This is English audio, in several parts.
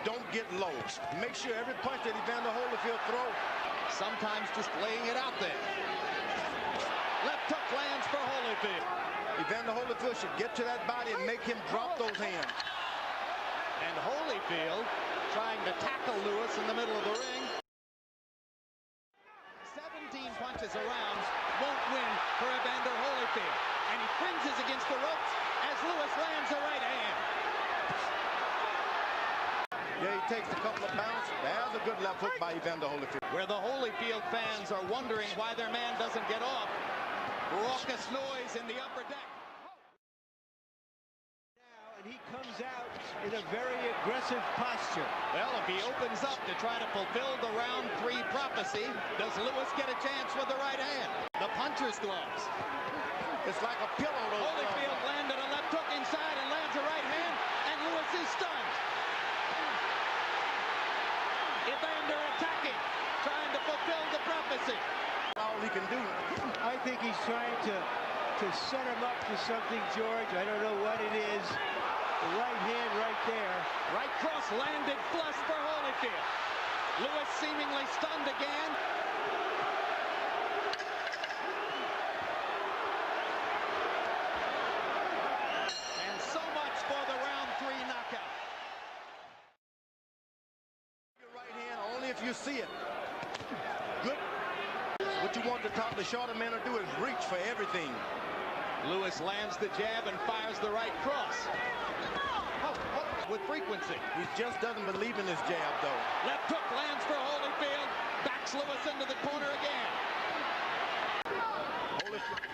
don't get low. Make sure every punch that Evander Holyfield throws. Sometimes just laying it out there. Left hook lands for Holyfield. Evander Holyfield should get to that body and make him drop those hands. And Holyfield trying to tackle Lewis in the middle of the ring. 17 punches around won't win for Evander Holyfield. And he cringes against the ropes as Lewis lands a right hand. Yeah, he takes a couple of bounces. There's a good left hook by Evander Holyfield. Where the Holyfield fans are wondering why their man doesn't get off. Raucous noise in the upper deck. Now, and he comes out in a very aggressive posture. Well, if he opens up to try to fulfill the round 3 prophecy, does Lewis get a chance with the right hand? The puncher's gloves. It's like a pillow. Holyfield landed a left hook inside and lands a right hand, and Lewis is stunned. Evander attacking, trying to fulfill the prophecy. All he can do. I think he's trying to set him up for something, George. I don't know what it is. The right hand right there. Right cross landed flush for Holyfield. Lewis seemingly stunned again. And so much for the round 3 knockout. Your right hand only if you see it. Good. What you want the shorter man to do is reach for everything. Lewis lands the jab and fires the right cross. With frequency. He just doesn't believe in his jab, though. Left hook lands for Holyfield. Backs Lewis into the corner again. Holyfield.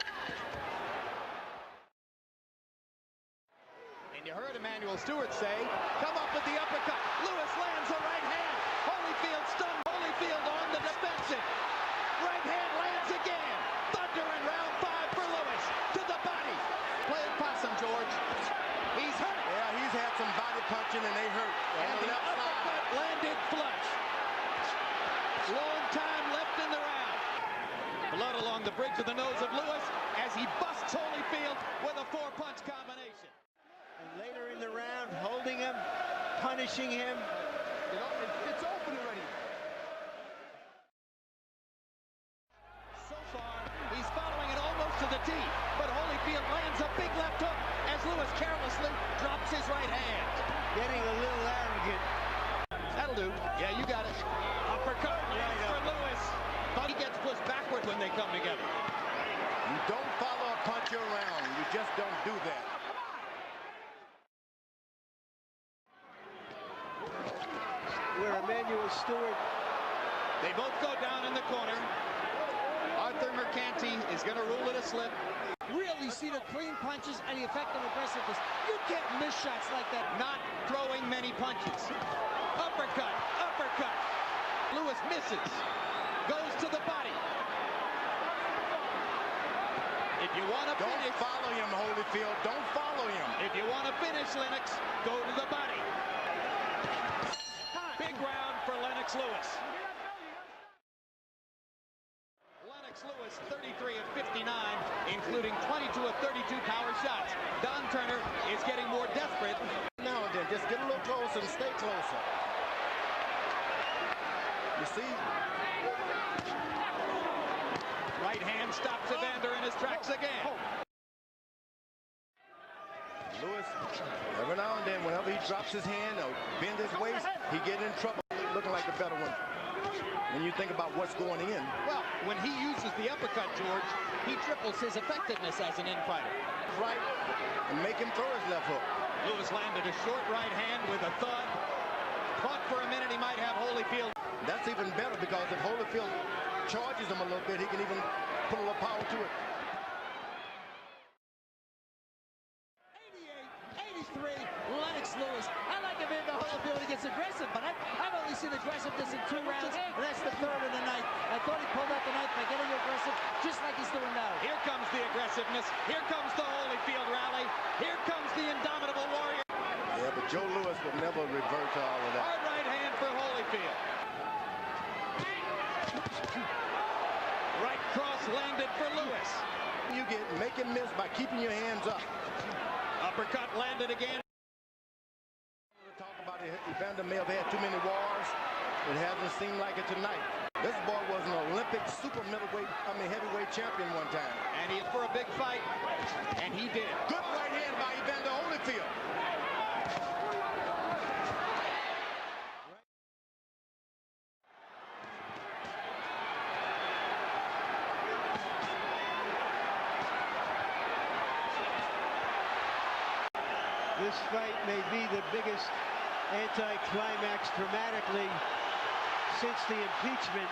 And you heard Emmanuel Stewart say, come up with the uppercut. Lewis lands a right hand. Holyfield stunned. Holyfield on the defensive. Right hand lands again. Thunder in round 5 for Lewis. To the body. Playing possum, George. He's hurt. Yeah, he's had some body punching and they hurt. And the uppercut landed flush. Long time left in the round. Blood along the bridge of the nose of Lewis as he busts Holyfield with a 4-punch combination. And later in the round, holding him, punishing him. It's open already. So far, he's following it almost to the tee, but Holyfield lands a big left hook as Lewis carelessly drops his right hand. Getting a little arrogant. That'll do. Yeah, you got it. Uppercut lands for Lewis, but he gets pushed backward when they come together. You don't follow a puncher around. You just don't do that. Where Emmanuel Stewart. They both go down in the corner. Arthur Mercanti is going to rule it a slip. Really see the clean punches and the effective aggressiveness. You can't miss shots like that. Not throwing many punches. Uppercut, uppercut. Lewis misses. Goes to the body. If you want to finish... Don't follow him, Holyfield. Don't follow him. If you want to finish, Lennox, go to the body. Big round for Lennox Lewis. Lennox Lewis, 33 of 59, including 22 of 32 power shots. Don Turner is getting more desperate. Now and then, just get a little closer and stay closer. You see? Right hand stops Evander in his tracks again. Lewis, every now and then, whenever he drops his hand or bends his waist, he get in trouble, looking like the better one. When you think about what's going in. Well, when he uses the uppercut, George, he triples his effectiveness as an infighter. Right, and make him throw his left hook. Lewis landed a short right hand with a thud. Thought for a minute he might have Holyfield. That's even better because if Holyfield charges him a little bit, he can even put a little power to it. 88, 83, Lennox Lewis. I like Evander Holyfield. He gets aggressive, but I've only seen aggressiveness in 2 rounds, and that's the 3rd of the night. I thought he pulled out the knife by getting aggressive, just like he's doing now. Here comes the aggressiveness. Here comes the Holyfield rally. Here comes the indomitable warrior. Yeah, but Joe Lewis will never revert to all of that. Hard right hand for Holyfield. Right cross landed for Lewis. You make him miss by keeping your hands up. Uppercut landed again. Talk about Evander may have had too many wars. It hasn't seemed like it tonight. This boy was an Olympic heavyweight champion one time. And he's for a big fight, and he did. Good right hand by Evander Holyfield. This fight may be the biggest anticlimax dramatically since the impeachment,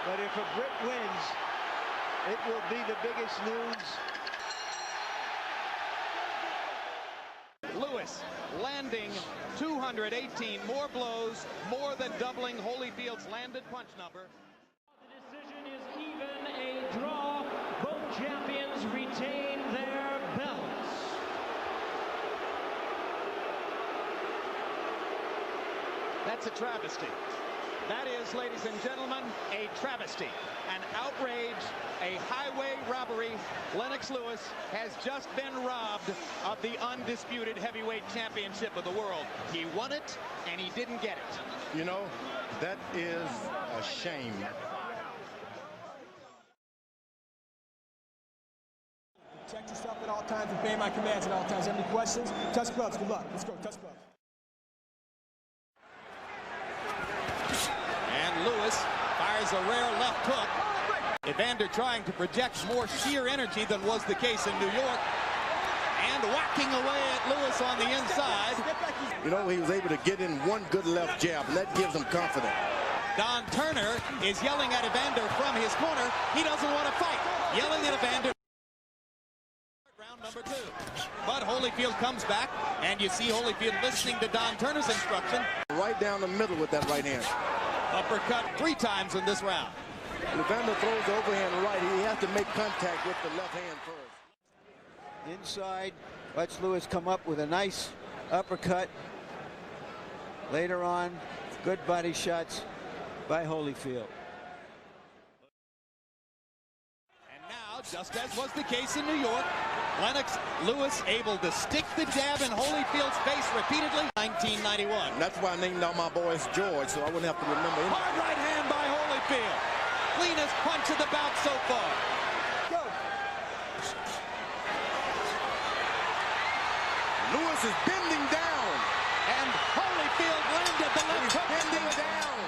but if a Brit wins, it will be the biggest news. Lewis landing 218 more blows, more than doubling Holyfield's landed punch number. The decision is even, a draw. Both champions retain their belts. That's a travesty. That is, ladies and gentlemen, a travesty, an outrage, a highway robbery. Lennox Lewis has just been robbed of the undisputed heavyweight championship of the world. He won it, and he didn't get it. You know, that is a shame. Protect yourself at all times, obey my commands at all times. Have any questions? Touch gloves. Good luck. Let's go. Touch gloves. Lewis fires a rare left hook. Evander trying to project more sheer energy than was the case in New York. And whacking away at Lewis on the inside. You know, he was able to get in one good left jab, and that gives him confidence. Don Turner is yelling at Evander from his corner. He doesn't want to fight. Yelling at Evander. Round number 2. But Holyfield comes back, and you see Holyfield listening to Don Turner's instruction. Right down the middle with that right hand. Uppercut 3 times in this round. Evander throws the overhand right. He has to make contact with the left hand first. Inside, watch Lewis come up with a nice uppercut. Later on, good body shots by Holyfield. And now, just as was the case in New York, Lennox Lewis able to stick the jab in Holyfield's face repeatedly. 1991. And that's why I named all my boys George, so I wouldn't have to remember him. Hard right hand by Holyfield. Cleanest punch of the bout so far. Go. Lewis is bending down. And Holyfield landed the left hook. Bending down.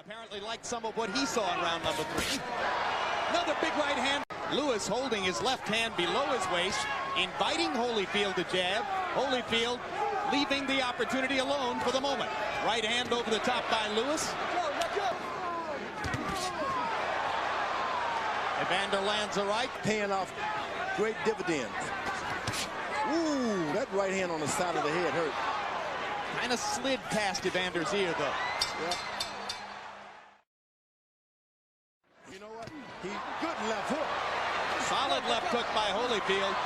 Apparently liked some of what he saw in round number 3. Another big right hand. Lewis holding his left hand below his waist, inviting Holyfield to jab. Holyfield leaving the opportunity alone for the moment. Right hand over the top by Lewis. Evander lands a right. Paying off great dividends. Ooh, that right hand on the side of the head hurt. Kind of slid past Evander's ear, though. Yep. You know what? Good left hook. Solid left hook by Holyfield.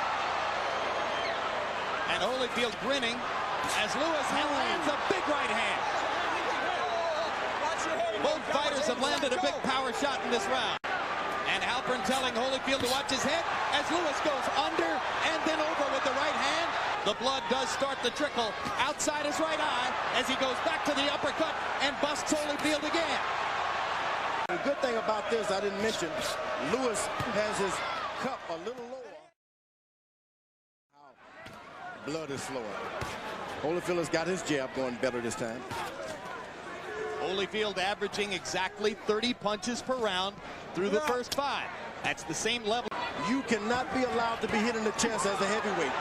And Holyfield grinning as Lewis lands a big right hand. Both fighters have landed a big power shot in this round. And Halpern telling Holyfield to watch his head as Lewis goes under and then over with the right hand. The blood does start to trickle outside his right eye as he goes back to the uppercut and busts Holyfield again. The good thing about this, I didn't mention, Lewis has his cup a little lower. Blood is slower. Holyfield has got his jab going better this time. Holyfield averaging exactly 30 punches per round through the first 5. That's the same level. You cannot be allowed to be hit in the chest as a heavyweight.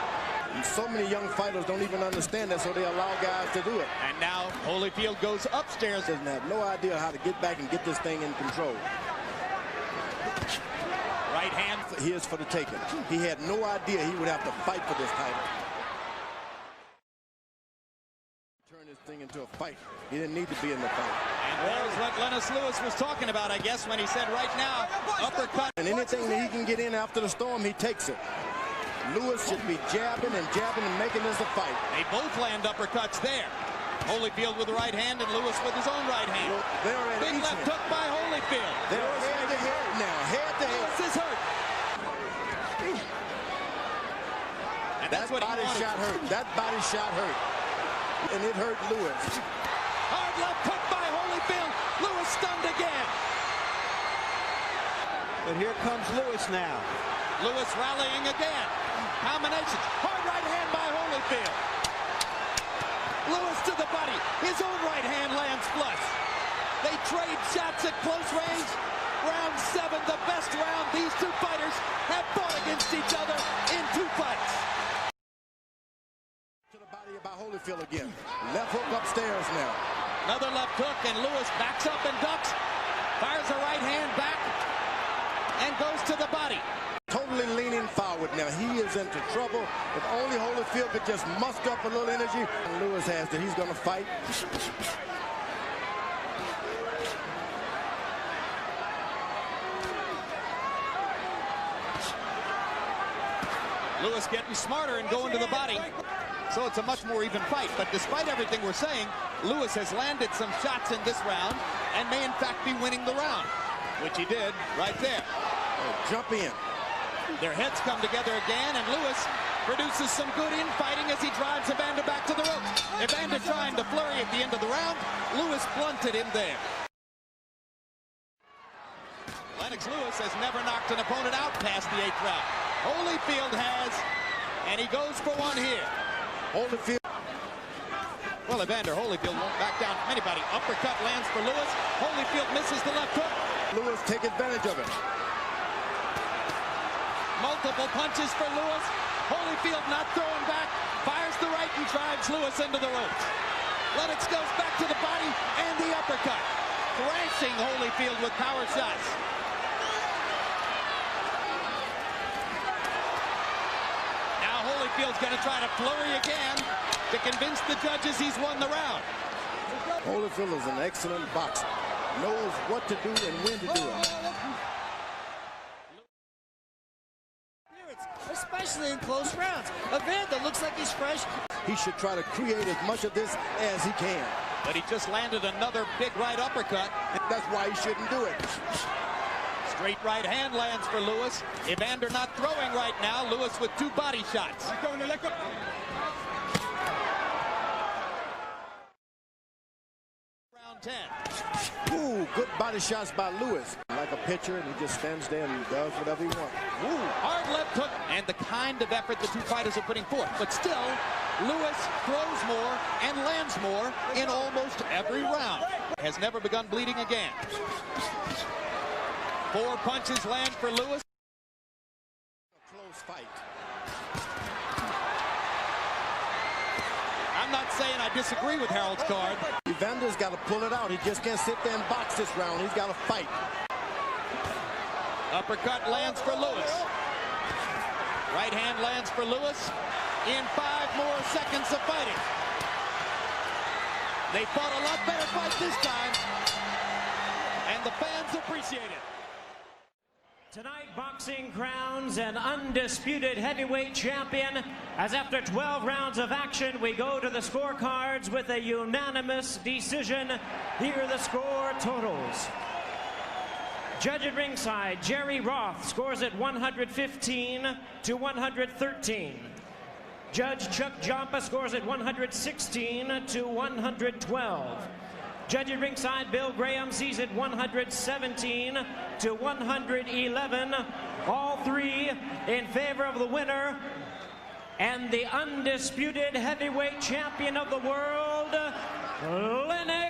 And so many young fighters don't even understand that, so they allow guys to do it. And now Holyfield goes upstairs. Doesn't have no idea how to get back and get this thing in control. Right hand. He is for the taking. He had no idea he would have to fight for this title. Turn this thing into a fight. He didn't need to be in the fight. And that was what Lennox Lewis was talking about, I guess, when he said right now, uppercut. And anything that he can get in after the storm, he takes it. Lewis should be jabbing and making this a fight. They both land uppercuts there. Holyfield with the right hand and Lewis with his own right hand. Well, big left hook by Holyfield. They're head to head now, head to head. Lewis is hurt. And That's what body he wanted. shot hurt. That body shot hurt. And it hurt Lewis. Hard left hook by Holyfield. Lewis stunned again. But here comes Lewis now. Lewis rallying again. Combination. Hard right hand by Holyfield. Lewis to the body. His own right hand lands flush. They trade shots at close range. Round 7, the best round. These two fighters have fought against each other in 2 fights. To the body by Holyfield again. Left hook upstairs now. Another left hook, and Lewis backs up and ducks. Fires a right hand back and goes to the body. Totally leaning forward now. He is into trouble. If only Holyfield could just muster up a little energy. And Lewis has that he's going to fight. Lewis getting smarter and going to the body. So it's a much more even fight. But despite everything we're saying, Lewis has landed some shots in this round and may in fact be winning the round, which he did right there. Jump in. Their heads come together again, and Lewis produces some good infighting as he drives Evander back to the ropes. Evander trying to flurry at the end of the round. Lewis blunted him there. Lennox Lewis has never knocked an opponent out past the 8th round. Holyfield has, and he goes for one here. Holyfield. Well, Evander Holyfield won't back down from anybody. Uppercut lands for Lewis. Holyfield misses the left hook. Lewis take advantage of it. Multiple punches for Lewis. Holyfield not throwing back. Fires the right and drives Lewis into the ropes. Lennox goes back to the body and the uppercut. Thrashing Holyfield with power shots. Now Holyfield's going to try to flurry again to convince the judges he's won the round. Holyfield is an excellent boxer. Knows what to do and when to do it. Especially in close rounds. Evander looks like he's fresh. He should try to create as much of this as he can. But he just landed another big right uppercut. That's why he shouldn't do it. Straight right hand lands for Lewis. Evander not throwing right now. Lewis with 2 body shots. Round 10. Ooh, good body shots by Lewis. Like a pitcher, and he just stands there and does whatever he wants. Ooh, hard left hook, and the kind of effort the two fighters are putting forth. But still, Lewis throws more and lands more in almost every round. Has never begun bleeding again. 4 punches land for Lewis. A close fight. I'm not saying I disagree with Harold's card. Evander's got to pull it out. He just can't sit there and box this round. He's got to fight. Uppercut lands for Lewis. Right hand lands for Lewis in 5 more seconds of fighting. They fought a lot better fight this time, and the fans appreciate it. Tonight, boxing crowns an undisputed heavyweight champion, as after 12 rounds of action, we go to the scorecards with a unanimous decision. Here are the score totals. Judge at ringside, Jerry Roth scores at 115 to 113. Judge Chuck Jompa scores at 116 to 112. Judge at ringside, Bill Graham sees it 117 to 111. All 3 in favor of the winner and the undisputed heavyweight champion of the world, Lennox.